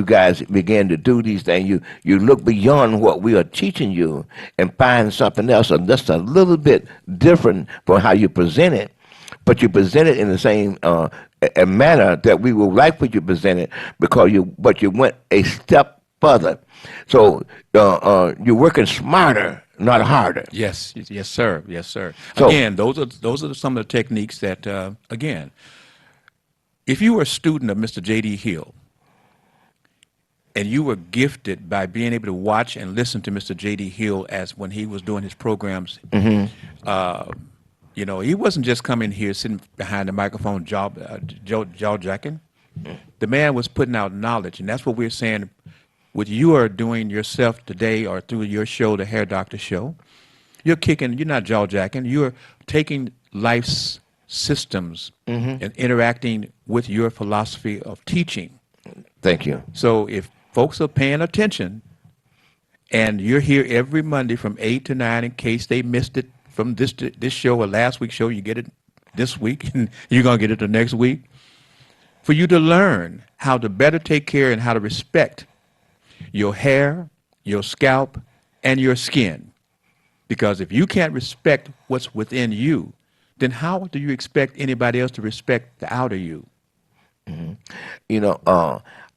[SPEAKER 2] guys begin to do these things, you look beyond what we are teaching you and find something else, or just a little bit different from how you present it. but you present it in the same a manner that we would like for you to present it because you went a step further. So you're working smarter, not harder.
[SPEAKER 3] Yes, yes, sir. Yes, sir.
[SPEAKER 2] So-
[SPEAKER 3] Again, those are some of the techniques that, again, if you were a student of Mr. J.D. Hill and you were gifted by being able to watch and listen to Mr. J.D. Hill as when he was doing his programs, you know, he wasn't just coming here sitting behind the microphone jaw jacking. The man was putting out knowledge, and that's what we're saying. What you are doing yourself today or through your show, the Hair Doctor Show, you're not jaw jacking. You're taking life's systems and interacting with your philosophy of teaching.
[SPEAKER 2] Thank you.
[SPEAKER 3] So if folks are paying attention and you're here every Monday from 8 to 9 in case they missed it from this show or last week's show, you get it this week and you're going to get it the next week, for you to learn how to better take care and how to respect your hair, your scalp, and your skin. Because if you can't respect what's within you, then how do you expect anybody else to respect the outer you?
[SPEAKER 2] You know,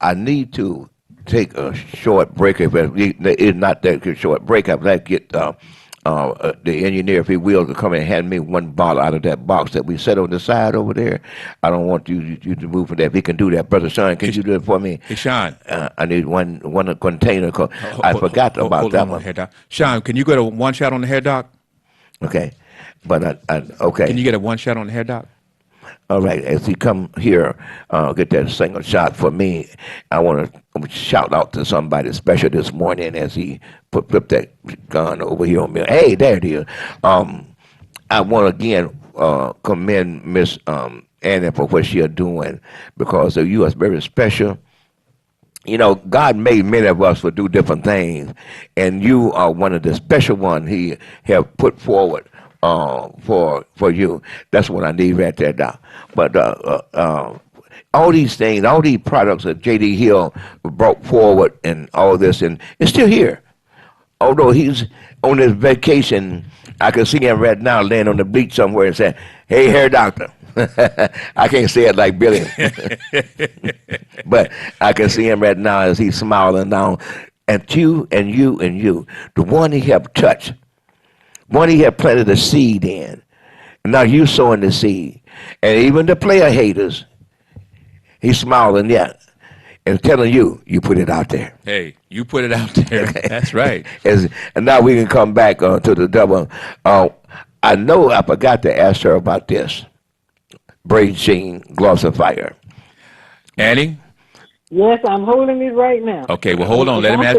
[SPEAKER 2] I need to take a short break. If it's not that short break, I'd like to get the engineer, if he will, to come and hand me one bottle out of that box that we set on the side over there. I don't want you to move from that. If he can do that, Brother Sean, can you do it for me?
[SPEAKER 3] Hey, Sean.
[SPEAKER 2] I need one container. I forgot about
[SPEAKER 3] hold
[SPEAKER 2] that
[SPEAKER 3] on,
[SPEAKER 2] one.
[SPEAKER 3] Hair Doc. Sean, can you go to one shot on the Hair Doc?
[SPEAKER 2] Okay, but okay.
[SPEAKER 3] Can you get a one shot on the Hair Doc?
[SPEAKER 2] All right, as he come here, get that single shot for me. I want to shout out to somebody special this morning as he flip that gun over here on me. Hey, there it is. I want to again commend Miss Annie for what she is doing because you are very special. You know, God made many of us to do different things, and you are one of the special ones He have put forward for you. That's what I need right there now. But all these things, all these products that J.D. Hill brought forward and all this, and it's still here. Although he's on his vacation, I can see him right now laying on the beach somewhere and saying, "Hey, Hair Doctor." I can't say it like Billy. But I can see him right now as he's smiling down at you and you and you, the one he have touched, one he have planted a seed in. And now you sowing the seed. And even the player haters, he's smiling yet and telling you, you put it out there.
[SPEAKER 3] Hey, you put it out there. That's right.
[SPEAKER 2] And now we can come back to the double. I know I forgot to ask her about this. Braid Sheen Glossifier.
[SPEAKER 3] Annie?
[SPEAKER 4] Yes, I'm holding it right now.
[SPEAKER 3] Okay, well, hold on. Let him ask.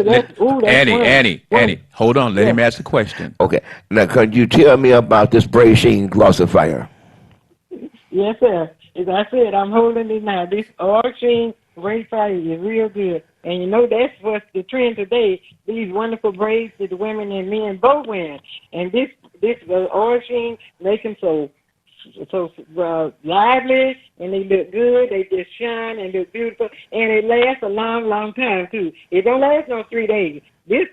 [SPEAKER 3] Annie, hold on. Let him ask the question.
[SPEAKER 2] Okay. Now, could you tell me about this Braid Sheen Glossifier?
[SPEAKER 4] Yes, sir. As I said, I'm holding it now. This Orsheen braid fire is real good. And you know, that's what's the trend today. These wonderful braids that the women and men both wear. And this Orsheen makes them so lively, and they look good. They just shine and look beautiful, and it lasts a long, long time too. It don't last no 3 days. This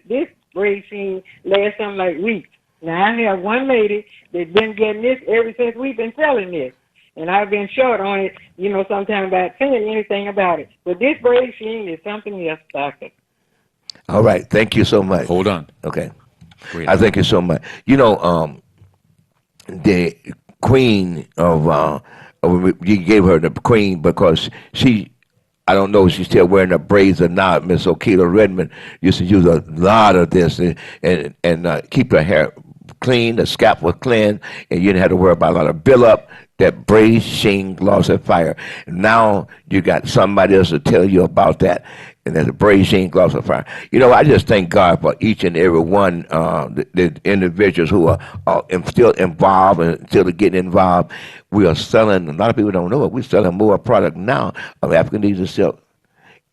[SPEAKER 4] braid sheen lasts something like weeks. Now I have one lady that's been getting this ever since we've been selling this, and I've been short on it. You know, sometimes about saying anything about it. But this braid sheen is something else, doctor.
[SPEAKER 2] All right. Thank you so much.
[SPEAKER 3] Hold on.
[SPEAKER 2] Okay.
[SPEAKER 3] Wait.
[SPEAKER 2] I thank you so much. You know, the queen of you gave her the queen because I don't know if she's still wearing the braids or not. Miss Okita Redmond used to use a lot of this and keep her hair clean, the scalp was clean, and you didn't have to worry about a lot of build-up. That Braid Sheen Glossifier. Now you got somebody else to tell you about that, and that's a Braid Sheen Glossifier. You know, I just thank God for each and every one, the individuals who are still involved and still getting involved. We are selling, a lot of people don't know it, we're selling more product now of African Diesel silk.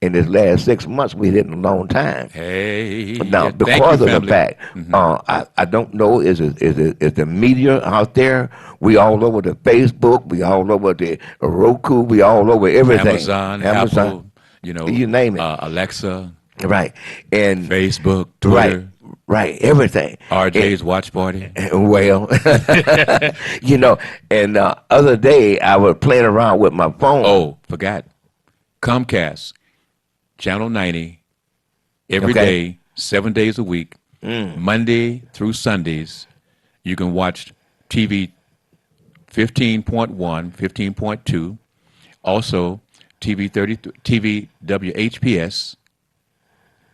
[SPEAKER 2] In this last 6 months, we did in a long time.
[SPEAKER 3] Hey.
[SPEAKER 2] Now,
[SPEAKER 3] yeah,
[SPEAKER 2] because
[SPEAKER 3] you,
[SPEAKER 2] of the fact, I don't know, is the media out there? We all over the Facebook, we all over the Roku, we all over everything.
[SPEAKER 3] Amazon, Apple,
[SPEAKER 2] you name it.
[SPEAKER 3] Alexa.
[SPEAKER 2] Right. And
[SPEAKER 3] Facebook, Twitter.
[SPEAKER 2] Right, everything.
[SPEAKER 3] RJ's watch party.
[SPEAKER 2] Well, you know, and other day I was playing around with my phone.
[SPEAKER 3] Oh, forgot. Comcast, Channel 90, every
[SPEAKER 2] Okay.
[SPEAKER 3] day, 7 days a week, Monday through Sundays. You can watch TV 15.1, 15.2, also TV 30, TV WHPS,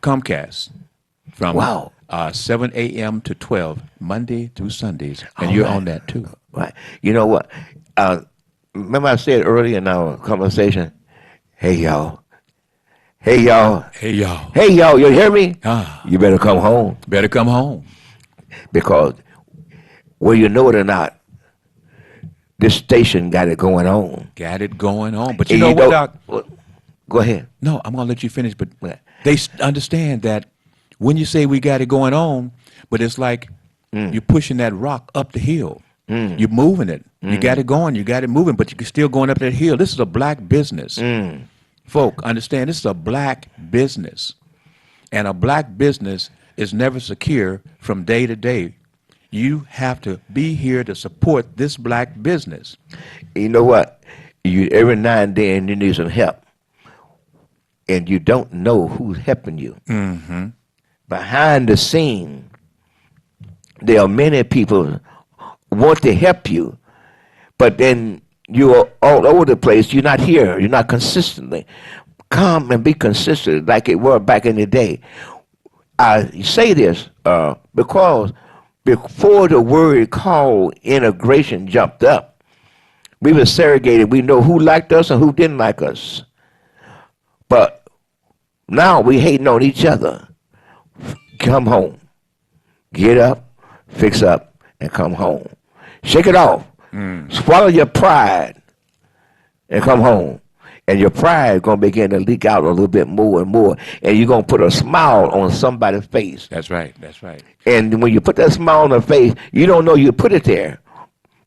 [SPEAKER 3] Comcast from
[SPEAKER 2] Wow.
[SPEAKER 3] 7 a.m. to 12, Monday through Sundays. And
[SPEAKER 2] All
[SPEAKER 3] you're
[SPEAKER 2] right.
[SPEAKER 3] on that too.
[SPEAKER 2] Right. You know what? Remember I said earlier in our conversation, hey, y'all. Hey, y'all.
[SPEAKER 3] Hey, y'all.
[SPEAKER 2] Hey, y'all, you hear me?
[SPEAKER 3] Ah.
[SPEAKER 2] You better come home
[SPEAKER 3] Better come home.
[SPEAKER 2] because whether you know it or not, this station got it going on.
[SPEAKER 3] Got it going on. But you
[SPEAKER 2] And
[SPEAKER 3] know what, Doc?
[SPEAKER 2] Go ahead.
[SPEAKER 3] No, I'm going to let you finish, but
[SPEAKER 2] Right.
[SPEAKER 3] they understand that when you say we got it going on, but it's like you're pushing that rock up the hill. You're moving it. You got it going. You got it moving, but you're still going up that hill. This is a black business. Folk, understand this is a black business. And a black business is never secure from day to day. You have to be here to support this black business.
[SPEAKER 2] You know what? You every now and then you need some help, and you don't know who's helping you. Behind the scene, there are many people want to help you, but then you're all over the place. You're not here. You're not consistently. Come and be consistent like it were back in the day. I say this because before the word called integration jumped up, we were segregated. We know who liked us and who didn't like us. But now we hating on each other. Come home. Get up, fix up, and come home. Shake it off. Swallow your pride and come home. And your pride is going to begin to leak out a little bit more and more. And you're going to put a smile on somebody's face.
[SPEAKER 3] That's right. That's right.
[SPEAKER 2] And when you put that smile on their face, you don't know you put it there.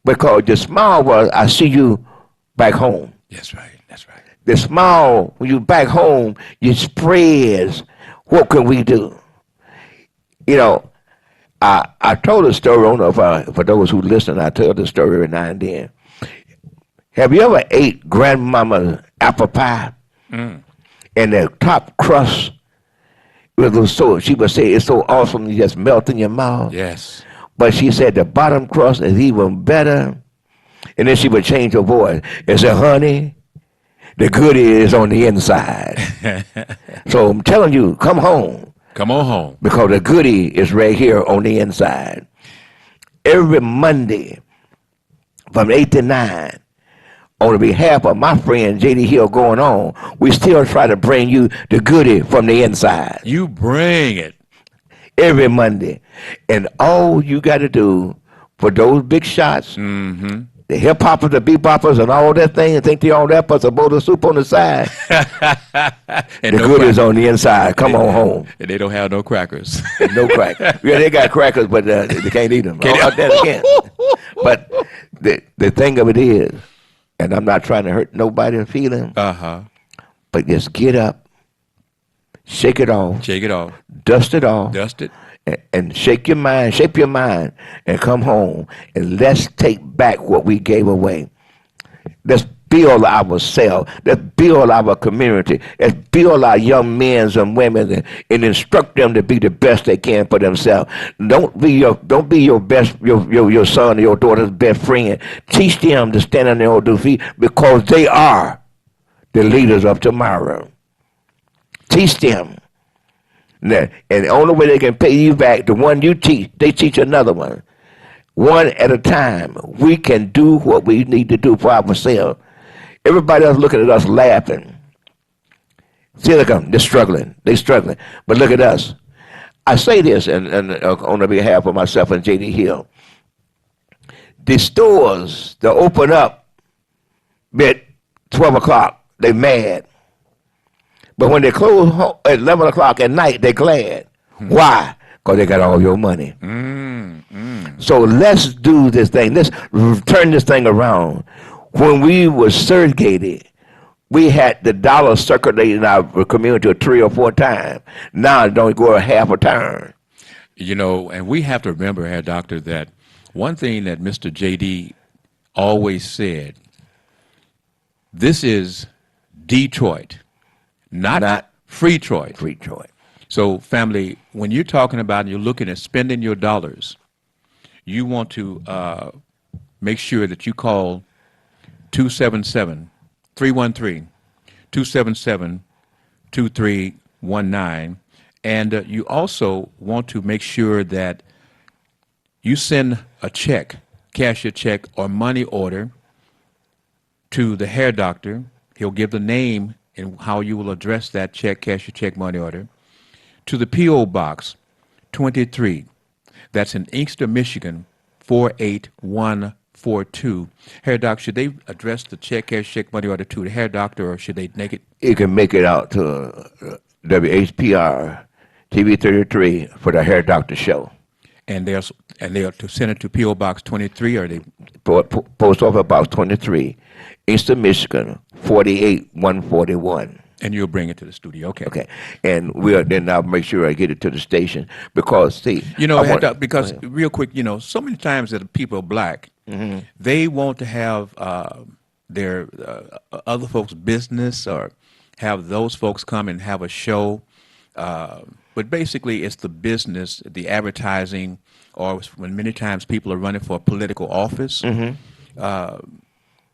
[SPEAKER 2] Because the smile was, I see you back home.
[SPEAKER 3] That's right. That's right.
[SPEAKER 2] The smile, when you back home, you spreads, what can we do? You know, I told a story, I don't know if for those who listen, I tell the story every now and then. Have you ever ate grandmama's apple pie? And the top crust was so, she would say, it's so awesome, you just melt in your mouth.
[SPEAKER 3] Yes.
[SPEAKER 2] But she said the bottom crust is even better. And then she would change her voice and say, honey, the goodie is on the inside. So I'm telling you, come home.
[SPEAKER 3] Come on home.
[SPEAKER 2] Because the goodie is right here on the inside. Every Monday from 8 to 9, on behalf of my friend J.D. Hill going on, we still try to bring you the goodie from the inside.
[SPEAKER 3] You bring it.
[SPEAKER 2] Every Monday. And all you got to do for those big shots, the hip hoppers, the beboppers, and all that thing, and think they all that, plus a bowl of soup on the side.
[SPEAKER 3] And
[SPEAKER 2] The
[SPEAKER 3] no
[SPEAKER 2] good is
[SPEAKER 3] crack-
[SPEAKER 2] on the inside. Come on home.
[SPEAKER 3] And they don't have no crackers.
[SPEAKER 2] No crack. Yeah, they got crackers, but they can't eat them.
[SPEAKER 3] Can't-
[SPEAKER 2] But the thing of it is, and I'm not trying to hurt nobody's feeling,
[SPEAKER 3] Uh-huh.
[SPEAKER 2] but just get up, shake it off,
[SPEAKER 3] Shake it off.
[SPEAKER 2] dust it off,
[SPEAKER 3] Dust it.
[SPEAKER 2] and shape your mind, and come home, and let's take back what we gave away. Let's build ourselves. Let's build our community. Let's build our young men and women, and instruct them to be the best they can for themselves. Don't be your best your son or your daughter's best friend. Teach them to stand on their own 2 feet because they are the leaders of tomorrow. Teach them. And the only way they can pay you back, the one you teach, they teach another one. One at a time. We can do what we need to do for ourselves. Everybody else looking at us laughing. See, look at them. They're struggling. They're struggling. But look at us. I say this and on the behalf of myself and J.D. Hill. The stores that open up at 12 o'clock, they mad. But when they close at 11 o'clock at night, they're glad. Why? Because they got all your money. So let's do this thing. Let's turn this thing around. When we were segregated, we had the dollar circulating in our community 3 or 4 times. Now it don't go a half a turn.
[SPEAKER 3] You know, and we have to remember, Herr Doctor, that one thing that Mr. JD always said, this is Detroit, not
[SPEAKER 2] Not
[SPEAKER 3] Freetroit.
[SPEAKER 2] free choice.
[SPEAKER 3] So, family, when you're talking about and you're looking at spending your dollars, you want to make sure that you call 277 313 277 2319. And you also want to make sure that you send a check, cash your check, or money order to the hair doctor. He'll give the name and how you will address that check, cash your check, money order, to the P.O. Box 23. That's in Inkster, Michigan, 48142. Hair Doc, should they address the check, cash, check, money order to the hair doctor, or should they make it?
[SPEAKER 2] You can make it out to WHPR TV 33 for the Hair Doctor Show.
[SPEAKER 3] And they are to send it to P.O. Box 23, or they?
[SPEAKER 2] Post Office Box 23, Inkster, Michigan, 48141.
[SPEAKER 3] And you'll bring it to the studio. Okay.
[SPEAKER 2] Okay, and then I'll make sure I get it to the station because see,
[SPEAKER 3] You know,
[SPEAKER 2] I
[SPEAKER 3] Herr
[SPEAKER 2] want-
[SPEAKER 3] Doc, because real quick, you know, so many times that people are black, they want to have their other folks' business or have those folks come and have a show. But basically, it's the business, the advertising, or when many times people are running for a political office.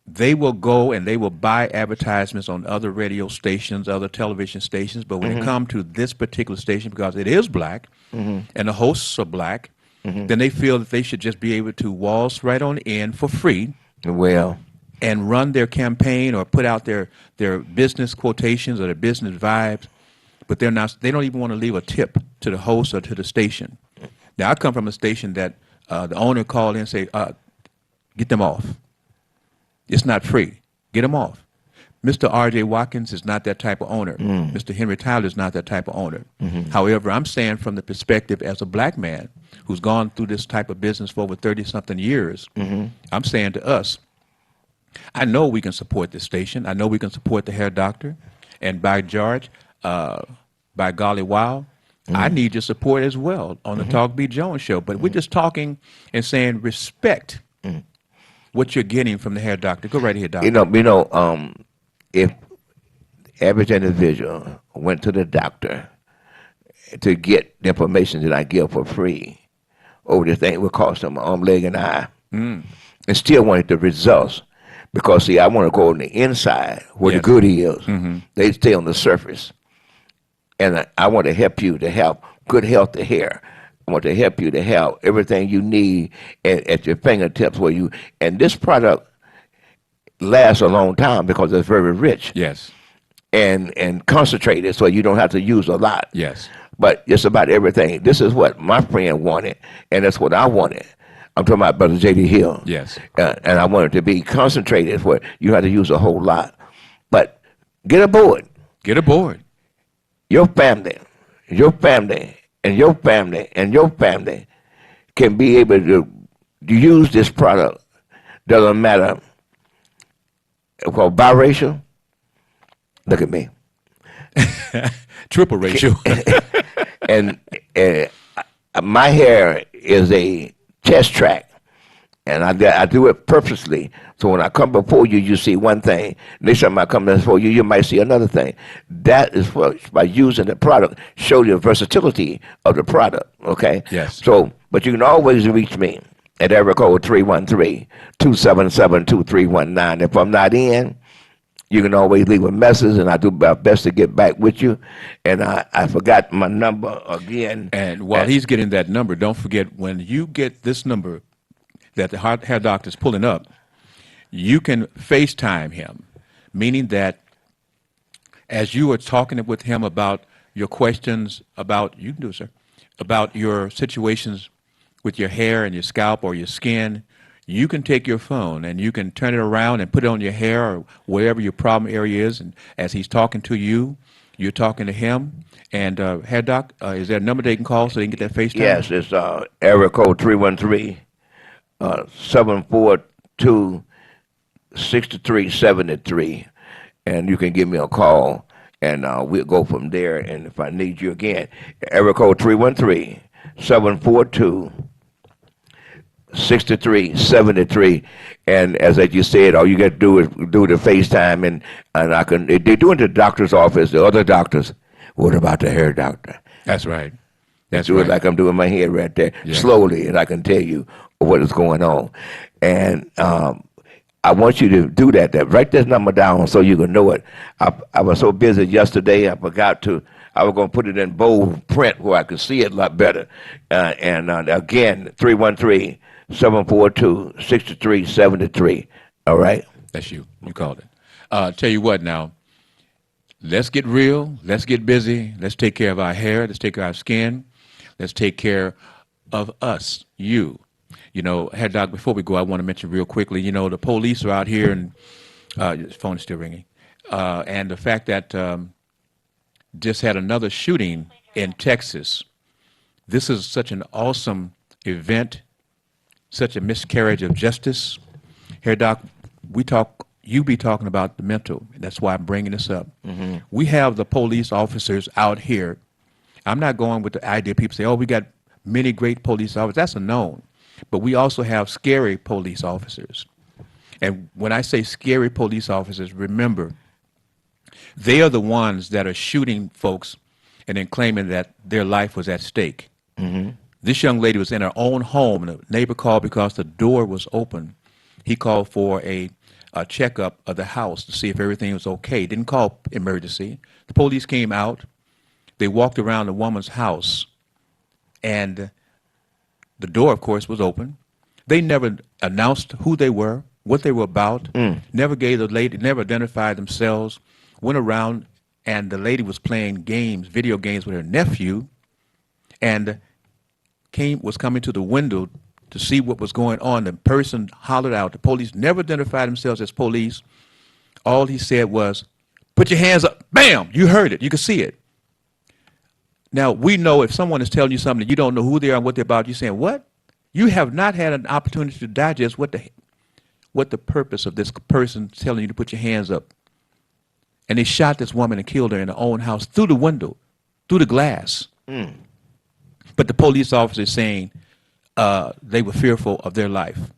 [SPEAKER 3] They will go and they will buy advertisements on other radio stations, other television stations. But when it comes to this particular station, because it is black and the hosts are black, then they feel that they should just be able to waltz right on in for free
[SPEAKER 2] well,
[SPEAKER 3] and run their campaign or put out their business quotations or their business vibes. But they don't even want to leave a tip to the host or to the station. Now, I come from a station that the owner called in and say, get them off. It's not free. Get them off. Mr. R.J. Watkins is not that type of owner. Mr. Henry Tyler is not that type of owner. However, I'm saying from the perspective as a black man who's gone through this type of business for over 30-something years, I'm saying to us, I know we can support this station. I know we can support the hair doctor. And by George, by golly wow, I need your support as well on the Talk B. Jones show. But we're just talking and saying respect what you're getting from the hair doctor. Go right ahead, doctor.
[SPEAKER 2] If average individual went to the doctor to get the information that I give for free over the thing, it would cost them an arm, leg, and eye, and still wanted the results. Because, see, I want to go on the inside where the goodie is. They stay on the surface. And I want to help you to have good healthy hair. I want to help you to have everything you need at your fingertips. And this product lasts a long time because it's very rich.
[SPEAKER 3] Yes.
[SPEAKER 2] And concentrated so you don't have to use a lot.
[SPEAKER 3] Yes.
[SPEAKER 2] But it's about everything. This is what my friend wanted, and that's what I wanted. I'm talking about Brother J.D. Hill.
[SPEAKER 3] Yes.
[SPEAKER 2] And I want it to be concentrated where you have to use a whole lot. But get aboard.
[SPEAKER 3] Get aboard.
[SPEAKER 2] Your family, and your family, and your family can be able to use this product. Doesn't matter. It's called biracial. Look at me.
[SPEAKER 3] Triple ratio.
[SPEAKER 2] And my hair is a test track, and I do it purposely. So when I come before you, you see one thing. Next time I come before you, you might see another thing. That is what, by using the product, show the versatility of the product, okay?
[SPEAKER 3] Yes.
[SPEAKER 2] So, but you can always reach me at area code 313-277-2319. If I'm not in, you can always leave a message, and I do my best to get back with you. And I forgot my number again.
[SPEAKER 3] And while he's getting that number, don't forget, when you get this number that the hair doctor is pulling up, you can FaceTime him, meaning that as you are talking with him about your questions about, you can do it, sir, about your situations with your hair and your scalp or your skin, you can take your phone and you can turn it around and put it on your hair or wherever your problem area is. And as he's talking to you, you're talking to him. And hair doc, is there a number they can call so they can get that FaceTime?
[SPEAKER 2] Yes, it's area code 313-742-6373. And you can give me a call, and we'll go from there. And if I need you again, area code 742-6373. And as you said, all you got to do is do the FaceTime, and I can. They do it in the doctor's office. The other doctors. What about the hair doctor?
[SPEAKER 3] That's right. That's
[SPEAKER 2] Do
[SPEAKER 3] right.
[SPEAKER 2] it like I'm doing my hair right there,
[SPEAKER 3] Yeah.
[SPEAKER 2] slowly, and I can tell you what is going on. And I want you to do that. Write this number down so you can know it. I was so busy yesterday, I forgot to. I was going to put it in bold print where I could see it a lot better. Again, 313-742-6373. All right?
[SPEAKER 3] That's you. You called it. Tell you what now. Let's get real. Let's get busy. Let's take care of our hair. Let's take care of our skin. Let's take care of us, you. You know, Head Doc, before we go, I want to mention real quickly, you know, the police are out here, and your phone is still ringing. And the fact that just had another shooting in Texas. This is such an awesome event, such a miscarriage of justice. Here, Doc, you be talking about the mental. That's why I'm bringing this up. Mm-hmm. We have the police officers out here. I'm not going with the idea people say, oh, we got many great police officers. That's a known. But we also have scary police officers. And when I say scary police officers, remember, they are the ones that are shooting folks and then claiming that their life was at stake. Mm-hmm. This young lady was in her own home, and a neighbor called because the door was open. He called for a checkup of the house to see if everything was okay. Didn't call emergency. The police came out. They walked around the woman's house, and the door, of course, was open. They never announced who they were, what they were about, never gave the lady, never identified themselves, went around, and the lady was playing games, video games with her nephew, and was coming to the window to see what was going on. The person hollered out. The police never identified themselves as police. All he said was, put your hands up. Bam! You heard it. You could see it. Now, we know if someone is telling you something that you don't know who they are and what they're about, you're saying, what? You have not had an opportunity to digest what the purpose of this person telling you to put your hands up. And they shot this woman and killed her in her own house through the window, through the glass. But the police officer is saying they were fearful of their life.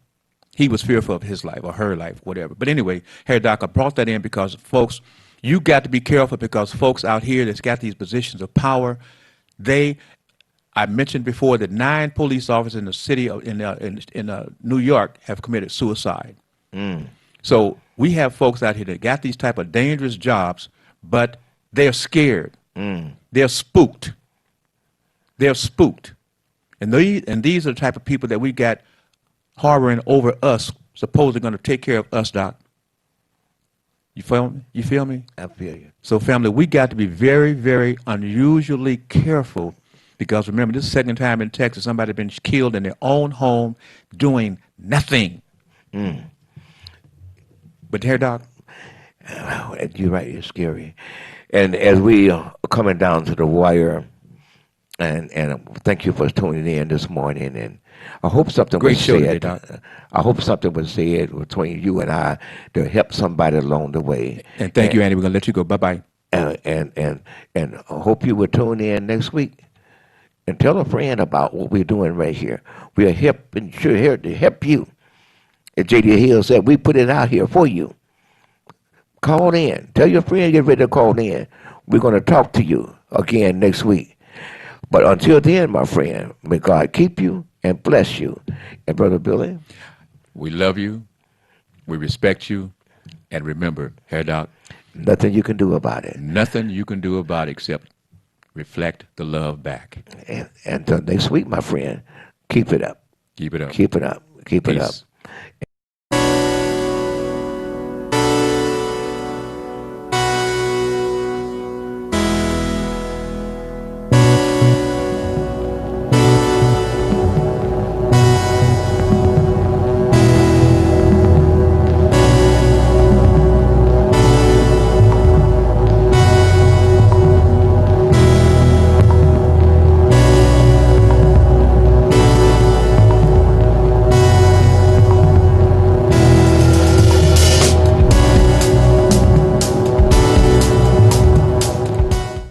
[SPEAKER 3] He was fearful of his life or her life, whatever. But anyway, Harry Doc, I brought that in because, folks, you got to be careful because folks out here that's got these positions of power, I mentioned before that 9 police officers in the city of, in New York have committed suicide. So we have folks out here that got these type of dangerous jobs, but they're scared. They're spooked. They're spooked. And these are the type of people that we got harboring over us, supposedly going to take care of us, Doc. You feel me? You feel me?
[SPEAKER 2] I feel you.
[SPEAKER 3] So, family, we got to be very, very unusually careful because, remember, this is the second time in Texas somebody been killed in their own home doing nothing. But here, Doc.
[SPEAKER 2] You're right. It's scary. And as we are coming down to the wire, and thank you for tuning in this morning. And I hope something
[SPEAKER 3] Great
[SPEAKER 2] was
[SPEAKER 3] show
[SPEAKER 2] said.
[SPEAKER 3] today, Doc.
[SPEAKER 2] I hope something was said between you and I to help somebody along the way.
[SPEAKER 3] And thank you, Andy. We're going to let you go. Bye-bye.
[SPEAKER 2] And I hope you will tune in next week and tell a friend about what we're doing right here. We are here to help you. As J.D. Hill said, we put it out here for you. Call in. Tell your friend, get ready to call in. We're going to talk to you again next week. But until then, my friend, may God keep you and bless you. And Brother Billy,
[SPEAKER 3] We love you. We respect you. And remember, Herr Doc,
[SPEAKER 2] nothing you can do about it.
[SPEAKER 3] nothing you can do about it except reflect the love back.
[SPEAKER 2] And until next week, my friend, keep it up.
[SPEAKER 3] Keep it up.
[SPEAKER 2] Keep it up. Keep it up.
[SPEAKER 3] Peace.